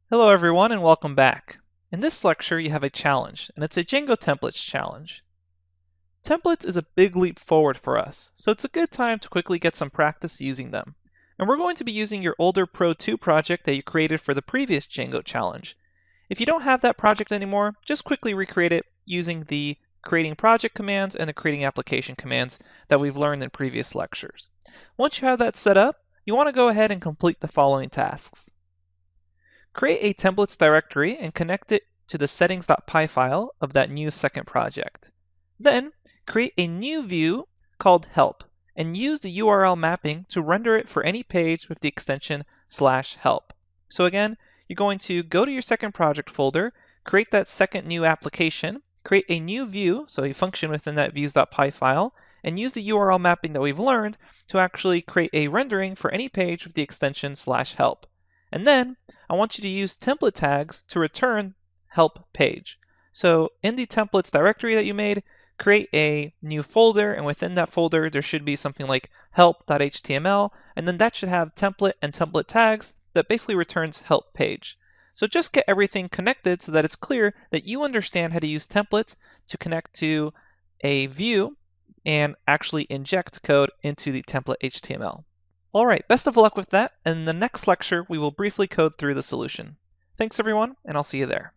Hello everyone and welcome back. In this lecture you have a challenge, and it's a Django templates challenge. Templates is a big leap forward for us, so it's a good time to quickly get some practice using them. And we're going to be using your older Pro 2 project that you created for the previous Django challenge. If you don't have that project anymore, just quickly recreate it using the creating project commands and the creating application commands that we've learned in previous lectures. Once you have that set up, you want to go ahead and complete the following tasks. Create a templates directory and connect it to the settings.py file of that new second project. Then, create a new view called help and use the URL mapping to render it for any page with the extension /help. So again, you're going to go to your second project folder, create that second new application, create a new view, so a function within that views.py file, and use the URL mapping that we've learned to actually create a rendering for any page with the extension /help. And then I want you to use template tags to return help page. So in the templates directory that you made, create a new folder, and within that folder there should be something like help.html, and then that should have template and template tags that basically returns help page. So just get everything connected so that it's clear that you understand how to use templates to connect to a view and actually inject code into the template HTML. Alright, best of luck with that, and in the next lecture we will briefly code through the solution. Thanks everyone, and I'll see you there.